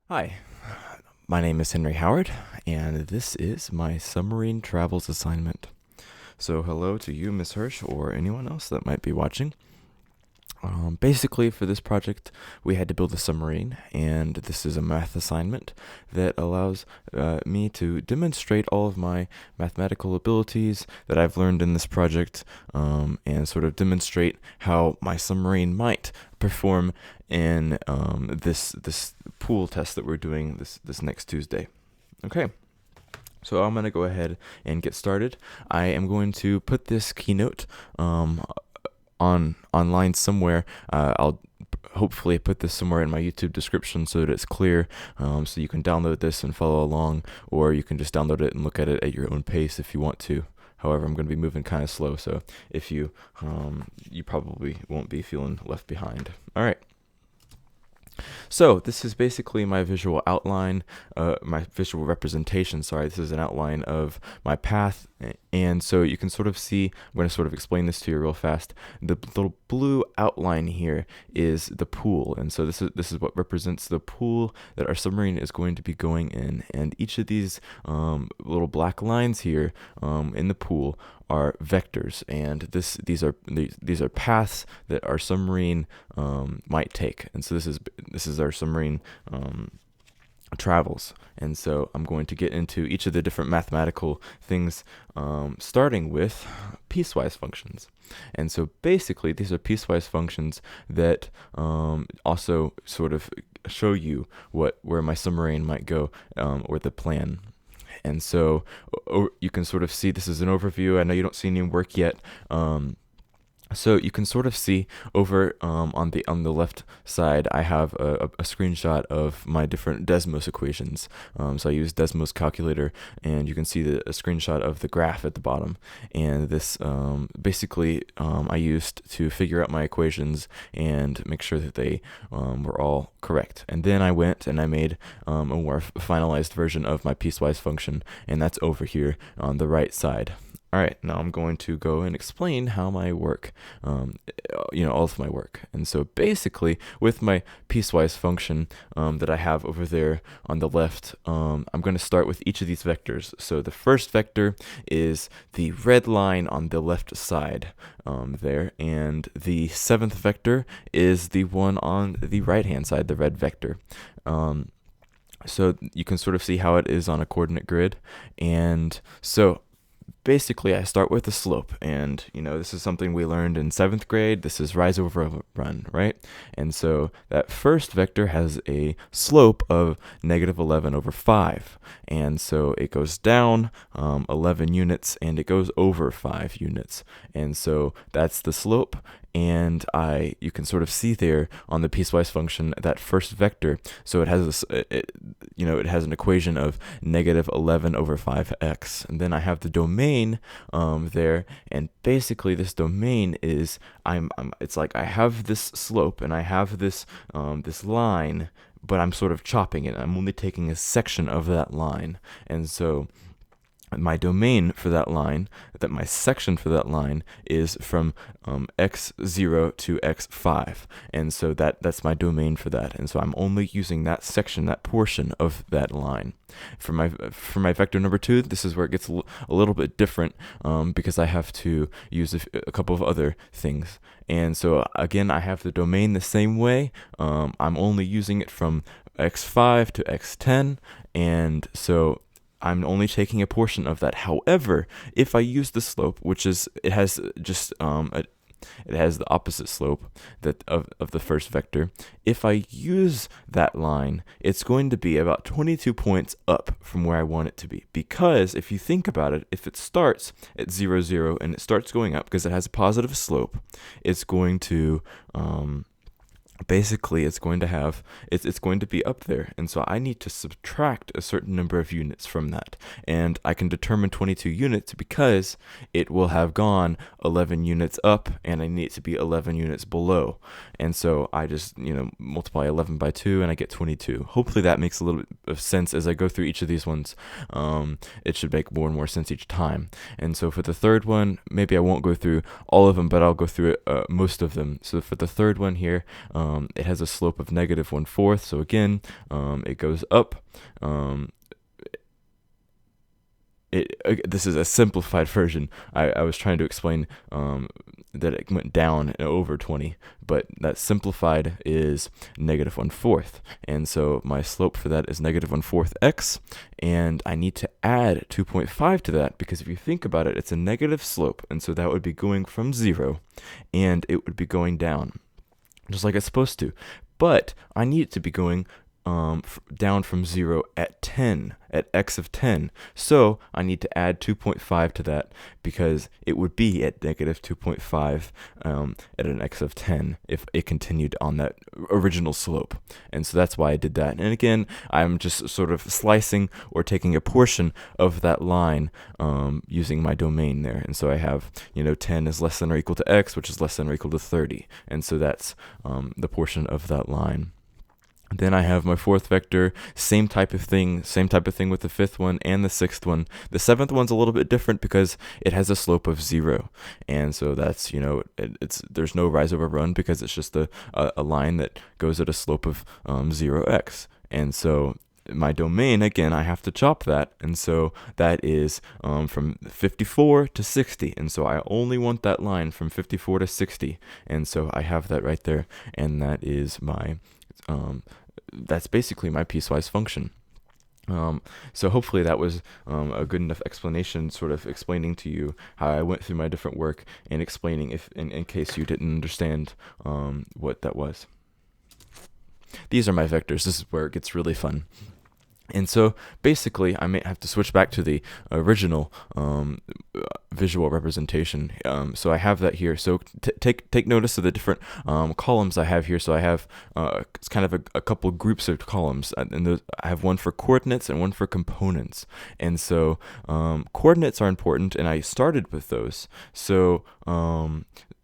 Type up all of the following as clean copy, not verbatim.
Hi, my name is Henry Howard, and this is my submarine travels assignment. So, hello to you, Miss Hirsch, or anyone else that might be watching. Basically, for this project, we had to build a submarine, and this is a math assignment that allows me to demonstrate all of my mathematical abilities that I've learned in this project, and sort of demonstrate how my submarine might perform in this pool test that we're doing this next Tuesday. Okay. So I'm going to go ahead and get started. I am going to put this keynote online somewhere. I'll hopefully put this somewhere in my YouTube description so that it's clear, so you can download this and follow along, or you can just download it and look at it at your own pace if you want to. However, I'm going to be moving kind of slow, so if you probably won't be feeling left behind. All right. So this is basically my visual outline, my visual representation. Sorry, this is an outline of my path. And so you can sort of see, I'm going to sort of explain this to you real fast. The little blue outline here is the pool. And so this is what represents the pool that our submarine is going to be going in. And each of these little black lines here in the pool are vectors, and these are paths that our submarine might take. And so this is our submarine travels. And so I'm going to get into each of the different mathematical things, starting with piecewise functions. And so basically, these are piecewise functions that also sort of show you where my submarine might go, or the plan. And so you can sort of see, this is an overview. I know you don't see any work yet. So you can sort of see over on the left side, I have a screenshot of my different Desmos equations. So I use Desmos calculator, and you can see a screenshot of the graph at the bottom. And this basically I used to figure out my equations and make sure that they were all correct. And then I went and I made a more finalized version of my piecewise function, and that's over here on the right side. All right, now I'm going to go and explain how my work, all of my work. And so basically, with my piecewise function that I have over there on the left, I'm going to start with each of these vectors. So the first vector is the red line on the left side there, and the seventh vector is the one on the right-hand side, the red vector. So you can sort of see how it is on a coordinate grid. And so basically, I start with the slope, and this is something we learned in 7th grade. This is rise over run, right? And so that first vector has a slope of -11/5, and so it goes down 11 units, and it goes over 5 units, and so that's the slope. And you can sort of see there on the piecewise function that first vector. So it has this, it has an equation of -11/5x, and then I have the domain there, and basically this domain is it's like I have this slope and I have this this line, but I'm sort of chopping it. I'm only taking a section of that line, and so my domain for that line, my section for that line, is from x0 to x5, and so that's my domain for that. And so I'm only using that section, that portion of that line. For my vector number 2, this is where it gets a little bit different, because I have to use a couple of other things. And so again, I have the domain the same way. I'm only using it from x5 to x10, and so I'm only taking a portion of that. However, if I use the slope, it has the opposite slope of the first vector. If I use that line, it's going to be about 22 points up from where I want it to be. Because if you think about it, if it starts at 0, 0, and it starts going up because it has a positive slope, it's going to basically it's going to be up there, and so I need to subtract a certain number of units from that, and I can determine 22 units because it will have gone 11 units up, and I need it to be 11 units below. And so I just multiply 11 by 2 and I get 22. Hopefully that makes a little bit of sense as I go through each of these ones. It should make more and more sense each time. And so for the third one, maybe I won't go through all of them, but I'll go through most of them. So for the third one here, it has a slope of -1/4. So again, it goes up. This is a simplified version. I was trying to explain that it went down over 20, but that simplified is -1/4. And so my slope for that is -1/4 x, and I need to add 2.5 to that, because if you think about it, it's a negative slope, and so that would be going from 0, and it would be going down, just like it's supposed to. But I need it to be going down from 0 at 10, at x of 10. So I need to add 2.5 to that, because it would be at -2.5 at an x of 10 if it continued on that original slope. And so that's why I did that. And again, I'm just sort of slicing or taking a portion of that line using my domain there. And so I have, 10 is less than or equal to x, which is less than or equal to 30. And so that's the portion of that line. Then I have my fourth vector, same type of thing with the fifth one and the sixth one. The seventh one's a little bit different because it has a slope of 0. And so that's, there's no rise over run, because it's just a line that goes at a slope of 0x. And so my domain, again, I have to chop that, and so that is from 54 to 60, and so I only want that line from 54 to 60, and so I have that right there, and that is my that's basically my piecewise function. So hopefully that was a good enough explanation, sort of explaining to you how I went through my different work and explaining if in case you didn't understand what that was. These are my vectors. This is where it gets really fun. And so basically, I may have to switch back to the original visual representation. So I have that here. So take notice of the different columns I have here. So I have it's kind of a couple groups of columns, and I have one for coordinates and one for components. And so coordinates are important, and I started with those. So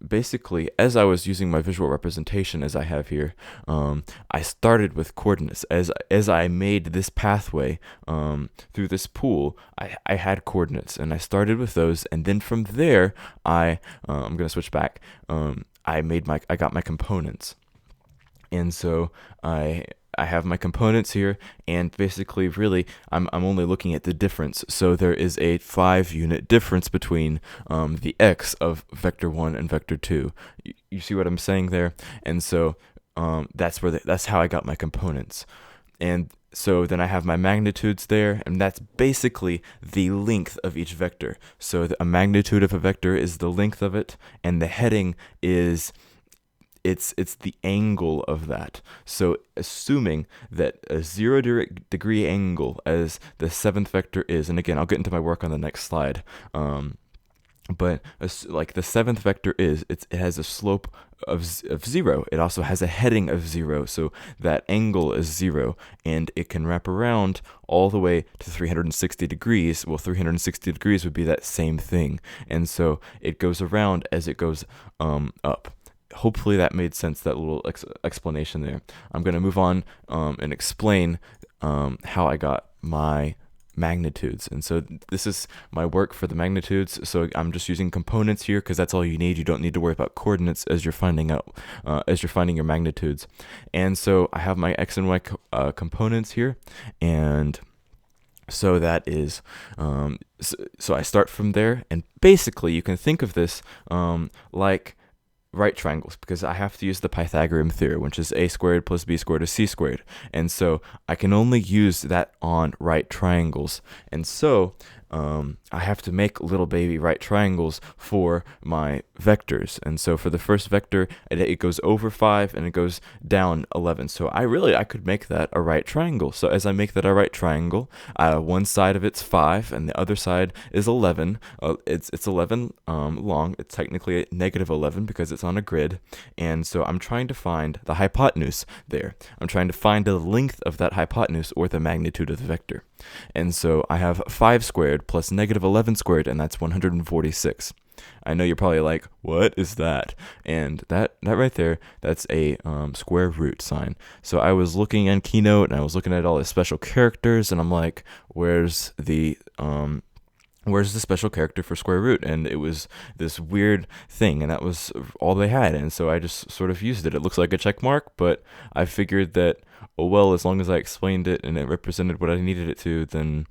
basically, as I was using my visual representation, as I have here, I started with coordinates. As I made this pathway through this pool, I had coordinates, and I started with those, and then from there, I'm going to switch back. I got my components, and so I have my components here, and basically, really, I'm only looking at the difference. So there is a 5-unit difference between the x of vector 1 and vector 2. You see what I'm saying there? And so that's how I got my components. And so then I have my magnitudes there, and that's basically the length of each vector. So a magnitude of a vector is the length of it, and the heading is it's the angle of that. So assuming that a 0-degree angle, as the 7th vector is, and again, I'll get into my work on the next slide, but like the 7th vector is, it has a slope of 0. It also has a heading of 0, so that angle is 0, and it can wrap around all the way to 360 degrees. Well, 360 degrees would be that same thing, and so it goes around as it goes up. Hopefully that made sense, that little explanation there. I'm going to move on and explain how I got my magnitudes. And so this is my work for the magnitudes. So I'm just using components here because that's all you need. You don't need to worry about coordinates as you're finding your magnitudes. And so I have my x and y components here, and so that is so I start from there, and basically you can think of this like right triangles, because I have to use the Pythagorean theorem, which is a squared plus b squared is c squared. And so I can only use that on right triangles. And so I have to make little baby right triangles for my vectors. And so for the first vector, it goes over 5 and it goes down 11. So I could make that a right triangle. So as I make that a right triangle, one side of it's 5 and the other side is 11. It's 11 long. It's technically -11 because it's on a grid. And so I'm trying to find the hypotenuse there. I'm trying to find the length of that hypotenuse, or the magnitude of the vector. And so I have 5 squared plus -11 squared, and that's 146. I know you're probably like, what is that? And that right there, that's a square root sign. So I was looking in Keynote, and I was looking at all the special characters, and I'm like, where's the where's the special character for square root? And it was this weird thing, and that was all they had. And so I just sort of used it. It looks like a check mark, but I figured that, oh well, as long as I explained it and it represented what I needed it to, then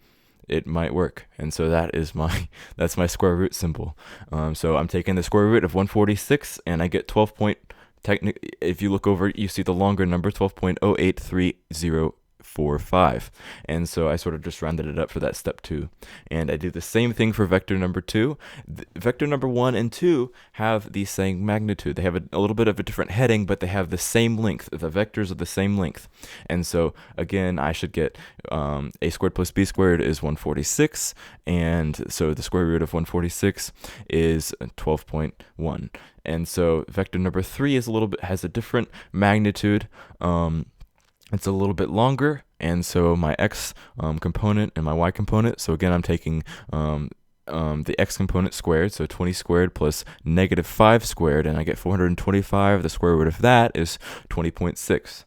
it might work. And so that is my that's my square root symbol. So I'm taking the square root of 146, and I get 12 point. If you look over, you see the longer number, 12.083045. And so I sort of just rounded it up for that step 2. And I do the same thing for vector number 2. Vector number 1 and 2 have the same magnitude. They have a little bit of a different heading, but they have the same length. The vectors are the same length. And so again, I should get a squared plus b squared is 146. And so the square root of 146 is 12.1. And so vector number 3 is has a different magnitude. It's a little bit longer, and so my x component and my y component. So again, I'm taking the x component squared, so 20 squared plus negative 5 squared, and I get 425. The square root of that is 20.6.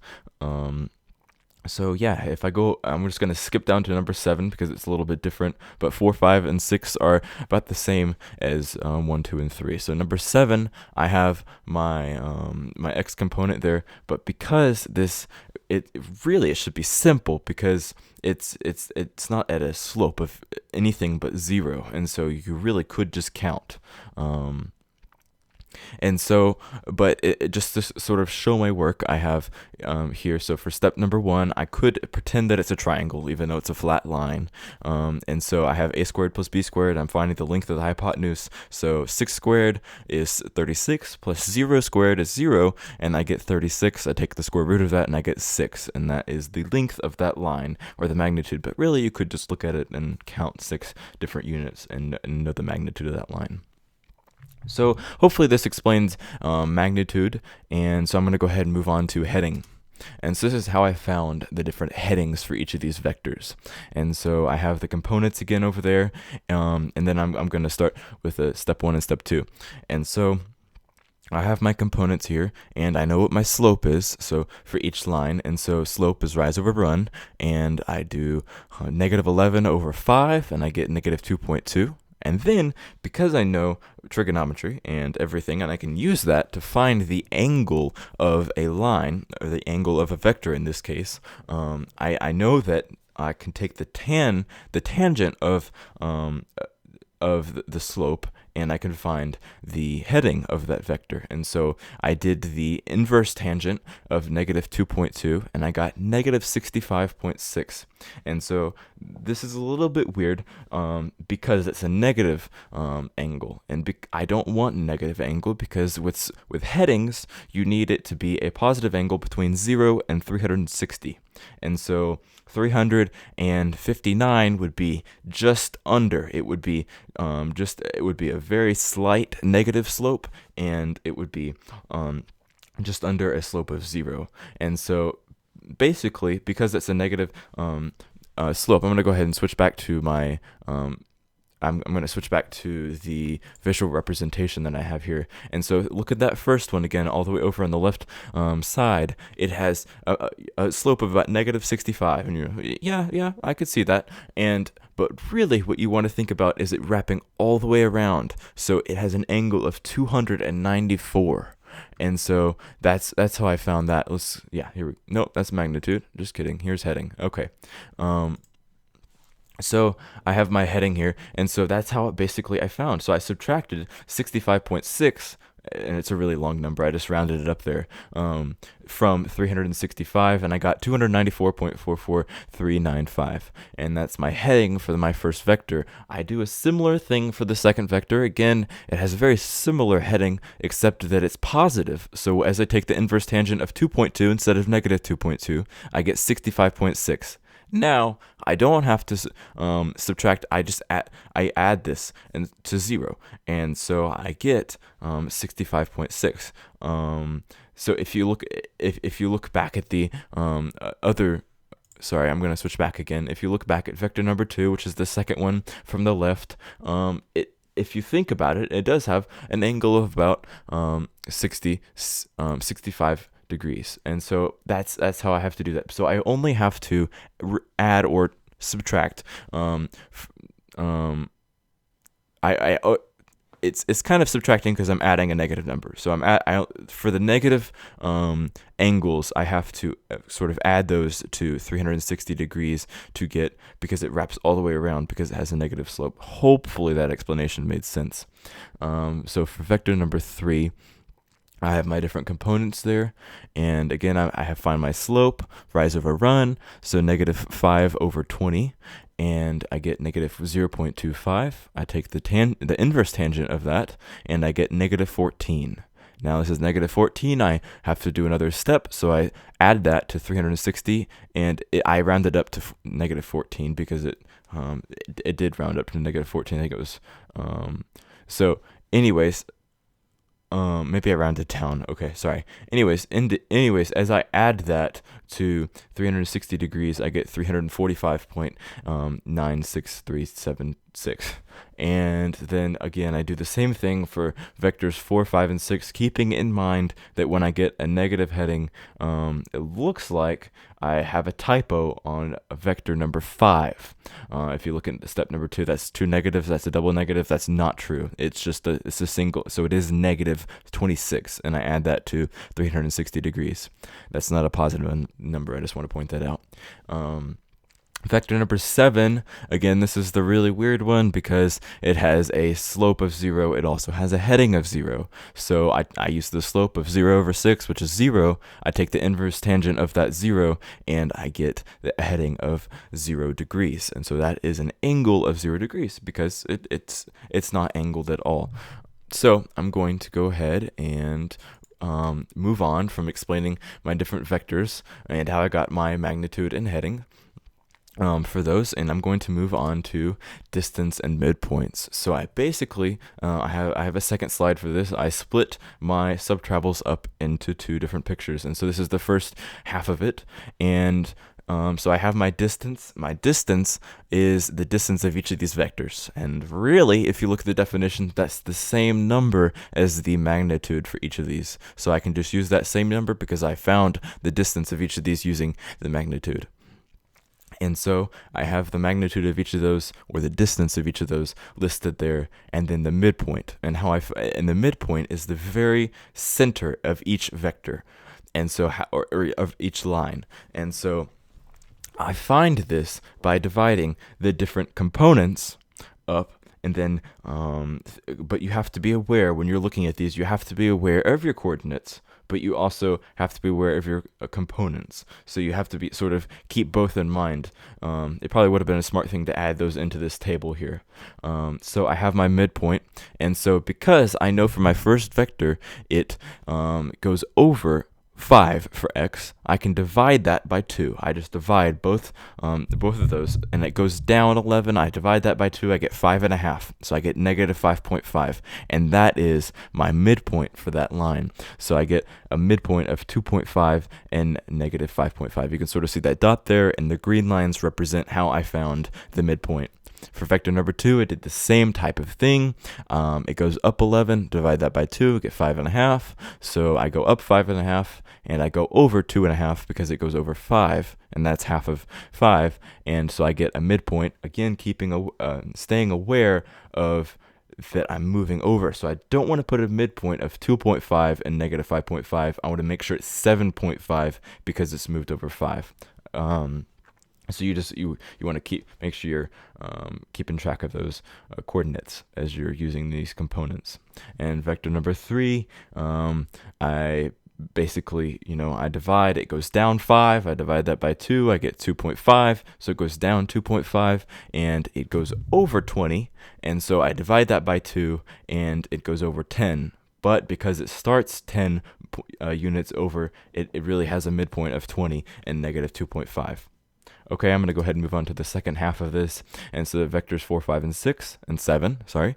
So yeah, if I go, I'm just going to skip down to number 7 because it's a little bit different, but 4, 5, and 6 are about the same as 1, 2, and 3. So number 7, I have my my x component there, but because it should be simple because it's not at a slope of anything but 0, and so you really could just count. And so, but just to sort of show my work, I have here. So for step number 1, I could pretend that it's a triangle, even though it's a flat line. And so I have a squared plus b squared. I'm finding the length of the hypotenuse. So 6 squared is 36 plus 0 squared is 0, and I get 36. I take the square root of that, and I get 6. And that is the length of that line, or the magnitude. But really, you could just look at it and count 6 different units and know the magnitude of that line. So hopefully this explains magnitude, and so I'm going to go ahead and move on to heading. And so this is how I found the different headings for each of these vectors. And so I have the components again over there, and then I'm going to start with step 1 and step 2. And so I have my components here, and I know what my slope is, so for each line, and so slope is rise over run, and I do negative 11 over 5, and I get negative 2.2. And then, because I know trigonometry and everything, and I can use that to find the angle of a line, or the angle of a vector in this case, I know that I can take the tangent of the slope, and I can find the heading of that vector. And so I did the inverse tangent of negative 2.2, and I got negative 65.6. And so this is a little bit weird because it's a negative angle, and I don't want negative angle because with headings, you need it to be a positive angle between 0 and 360. And so 359 would be just under. It would be a very slight negative slope, and it would be just under a slope of 0. And so basically, because it's a negative slope, I'm going to go ahead and switch back to my I'm going to switch back to the visual representation that I have here. And so look at that first one again, all the way over on the left side. It has a slope of about negative 65. And you're, yeah, I could see that. But really what you want to think about is it wrapping all the way around. So it has an angle of 294. And so that's how I found that. Nope, that's magnitude. Just kidding. Here's heading. Okay. So I have my heading here, and so that's how basically I found. So I subtracted 65.6, and it's a really long number. I just rounded it up there from 365, and I got 294.44395, and that's my heading for my first vector. I do a similar thing for the second vector. Again, it has a very similar heading, except that it's positive. So as I take the inverse tangent of 2.2 instead of negative 2.2, I get 65.6. Now, I don't have to subtract, I add this to 0, and so I get 65.6. So if you look back at the sorry, I'm going to switch back again. If you look back at vector number 2, which is the second one from the left, if you think about it, it does have an angle of about 65 degrees, and so that's how I have to do that. So I only have to add or subtract it's kind of subtracting because I'm adding a negative number. So for the negative angles, I have to sort of add those to 360 degrees to get, because it wraps all the way around because it has a negative slope. Hopefully that explanation made sense. So for vector number 3, I have my different components there, and again I have find my slope, rise over run, so negative 5 over 20, and I get negative 0.25. I take the inverse tangent of that, and I get negative 14. Now this is negative 14. I have to do another step, so I add that to 360, and I rounded up to negative 14 because it did round up to negative 14. I think it was so. Anyways. Maybe I rounded down. Okay, sorry. Anyways, as I add that to 360 degrees, I get 345.96376. And then again, I do the same thing for vectors 4, 5, and 6, keeping in mind that when I get a negative heading, it looks like I have a typo on vector number 5. If you look at step number 2, that's 2 negatives, that's a double negative. That's not true. It's a single, so it is negative 26, and I add that to 360 degrees. That's not a positive number. I just want to point that out. Vector number 7, again, this is the really weird one because it has a slope of 0. It also has a heading of 0. So I use the slope of 0 over 6, which is 0. I take the inverse tangent of that 0, and I get the heading of 0 degrees. And so that is an angle of 0 degrees because it's not angled at all. So I'm going to go ahead and move on from explaining my different vectors and how I got my magnitude and heading. For those, and I'm going to move on to distance and midpoints. So I basically, I have a second slide for this. I split my subtravels up into 2 different pictures, and so this is the first half of it, and so I have my distance. My distance is the distance of each of these vectors, and really, if you look at the definition, that's the same number as the magnitude for each of these. So I can just use that same number because I found the distance of each of these using the magnitude. And so I have the magnitude of each of those, or the distance of each of those, listed there, and then the midpoint. And and the midpoint is the very center of each vector, and so or of each line. And so I find this by dividing the different components up. And then, but you have to be aware when you're looking at these, you have to be aware of your coordinates, but you also have to be aware of your components. So you have to be sort of keep both in mind. It probably would have been a smart thing to add those into this table here. So I have my midpoint, and so because I know for my first vector it goes over 5 for x, I can divide that by 2. I just divide both of those, and it goes down 11. I divide that by 2, I get 5.5. So I get negative 5.5, and that is my midpoint for that line. So I get a midpoint of 2.5 and negative 5.5. You can sort of see that dot there, and the green lines represent how I found the midpoint. For vector number 2, it did the same type of thing. It goes up 11, divide that by 2, get 5.5. So I go up 5.5, and I go over 2.5 because it goes over 5, and that's half of 5. And so I get a midpoint, again, staying aware of that I'm moving over. So I don't want to put a midpoint of 2.5 and negative 5.5. I want to make sure it's 7.5 because it's moved over 5. So you want to make sure you're keeping track of those coordinates as you're using these components. And vector number 3, I basically, I divide, it goes down 5, I divide that by 2, I get 2.5, so it goes down 2.5, and it goes over 20, and so I divide that by 2, and it goes over 10. But because it starts 10 units over, it really has a midpoint of 20 and negative 2.5. Okay, I'm going to go ahead and move on to the second half of this. And so the vectors 4, 5, and 6, and 7, 7.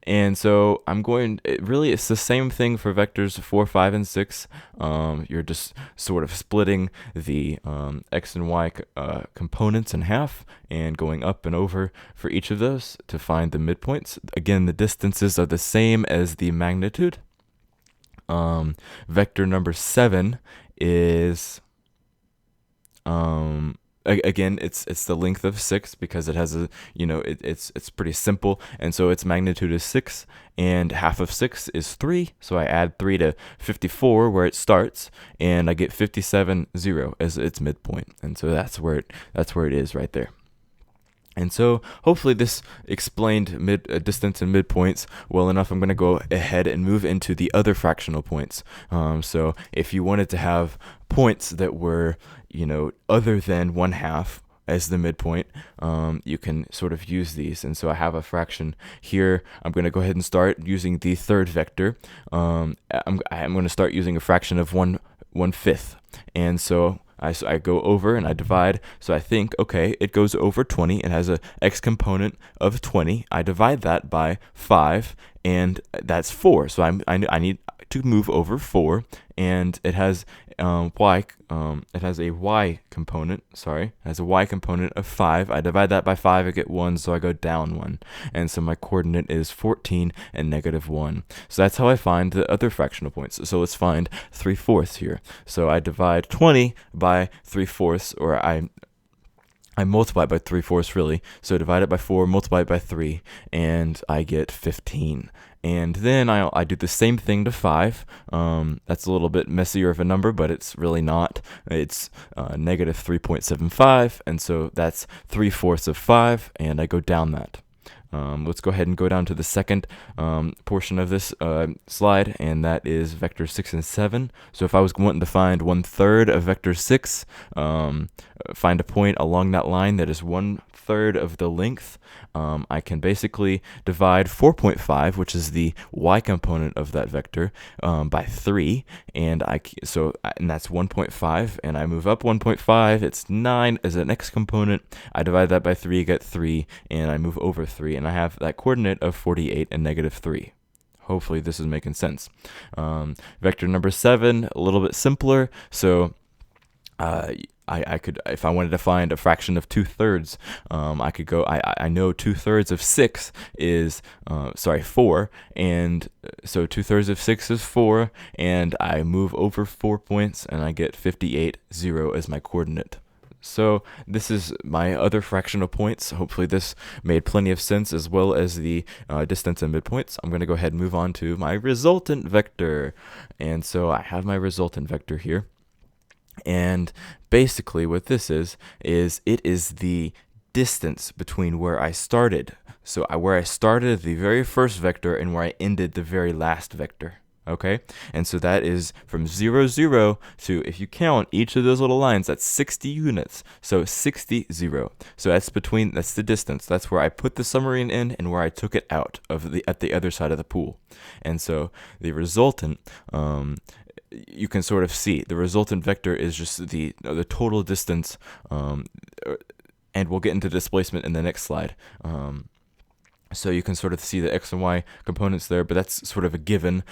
And so it's the same thing for vectors 4, 5, and 6. You're just sort of splitting the x and y components in half and going up and over for each of those to find the midpoints. Again, the distances are the same as the magnitude. Vector number 7 is again, it's the length of 6 because it has a, it's pretty simple, and so its magnitude is 6, and half of 6 is 3, so I add 3 to 54 where it starts, and I get 57, 0 as its midpoint, and so that's where it is right there. And so hopefully this explained distance and midpoints well enough. I'm going to go ahead and move into the other fractional points. So if you wanted to have points that were, other than 1/2 as the midpoint, you can sort of use these. And so I have a fraction here. I'm going to go ahead and start using the third vector. I'm going to start using a fraction of 1/5. And so I go over and I divide, so I think, okay, it goes over 20, it has a x component of 20, I divide that by 5, and that's 4, so I need to move over 4, and it has it has a y component, of 5, I divide that by 5, I get 1, so I go down 1, and so my coordinate is 14 and -1. So that's how I find the other fractional points. So let's find 3/4 here. So I divide 20 by 3/4, or I multiply it by 3/4 really, so divide it by 4, multiply it by 3, and I get 15. And then I do the same thing to 5. That's a little bit messier of a number, but it's really not. It's -3.75, and so that's 3/4 of 5, and I go down that. Let's go ahead and go down to the second portion of this slide, and that is vector 6 and 7. So if I was wanting to find 1/3 of vector 6, find a point along that line that is 1/3 of the length, I can basically divide 4.5, which is the y component of that vector, by 3, and that's 1.5, and I move up 1.5, it's 9 as an x component, I divide that by 3, get 3, and I move over 3, and I have that coordinate of 48 and -3. Hopefully this is making sense. Vector number 7, a little bit simpler, so I could, if I wanted to find a fraction of 2/3, I could go, I know 2/3 of 6 is, 4, and so 2/3 of 6 is 4, and I move over 4 points, and I get 58, 0 as my coordinate. So this is my other fractional points. Hopefully this made plenty of sense, as well as the distance and midpoints. I'm going to go ahead and move on to my resultant vector. And so I have my resultant vector here. And basically what this is it is the distance between where I started. So where I started the very first vector and where I ended the very last vector. Okay, and so that is from 0, 0 to, if you count each of those little lines, that's 60 units. So 60, 0. So that's the distance. That's where I put the submarine in and where I took it out at the other side of the pool. And so the resultant, you can sort of see the resultant vector is just the total distance, and we'll get into displacement in the next slide. So you can sort of see the x and y components there, but that's sort of a given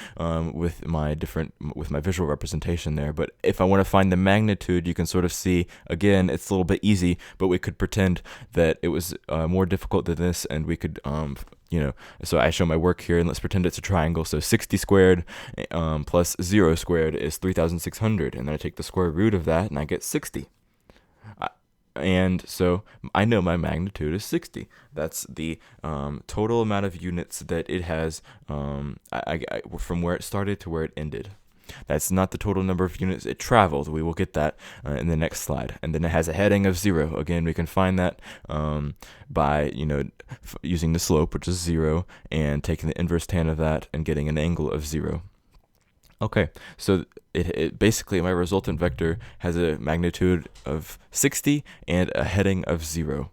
with my visual representation there. But if I want to find the magnitude, you can sort of see, again, it's a little bit easy, but we could pretend that it was more difficult than this, and we could, so I show my work here, and let's pretend it's a triangle. So 60 squared plus 0 squared is 3,600, and then I take the square root of that, and I get 60. And so I know my magnitude is 60. That's the total amount of units that it has from where it started to where it ended. That's not the total number of units it traveled. We will get that in the next slide. And then it has a heading of 0. Again, we can find that by using the slope, which is 0, and taking the inverse tan of that and getting an angle of 0. Okay, so it basically, my resultant vector has a magnitude of 60 and a heading of 0.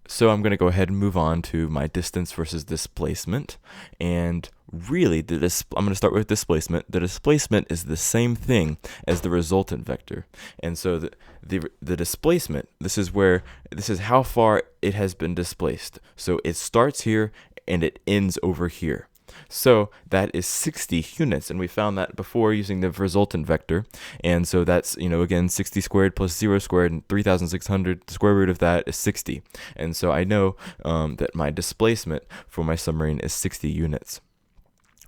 So I'm going to go ahead and move on to my distance versus displacement. And really, I'm going to start with displacement. The displacement is the same thing as the resultant vector. And so the displacement, this is how far it has been displaced. So it starts here and it ends over here. So that is 60 units, and we found that before using the resultant vector. And so that's, again, 60 squared plus 0 squared, and 3,600, the square root of that is 60. And so I know that my displacement for my submarine is 60 units.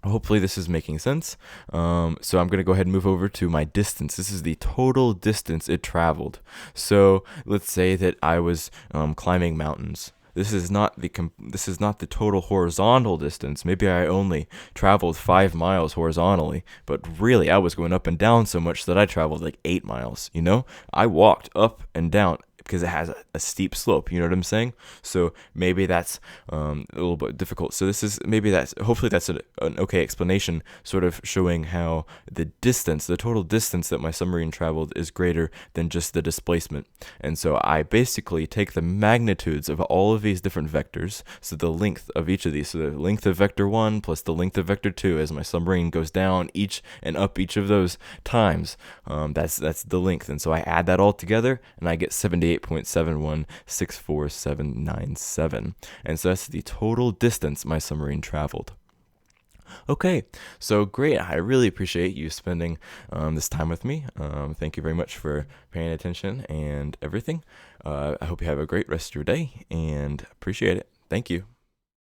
Hopefully this is making sense. So I'm going to go ahead and move over to my distance. This is the total distance it traveled. So let's say that I was climbing mountains. This is not the total horizontal distance. Maybe I only traveled 5 miles horizontally, but really I was going up and down so much that I traveled like 8 miles, you know? I walked up and down because it has a steep slope, you know what I'm saying? So maybe that's a little bit difficult. So hopefully that's an okay explanation, sort of showing how the total distance that my submarine traveled is greater than just the displacement. And so I basically take the magnitudes of all of these different vectors, so the length of each of these, so the length of vector 1 plus the length of vector 2 as my submarine goes down each and up each of those times, that's the length. And so I add that all together and I get 78.7164797. And so that's the total distance my submarine traveled. Okay, so great. I really appreciate you spending this time with me. Thank you very much for paying attention and everything. I hope you have a great rest of your day and appreciate it. Thank you.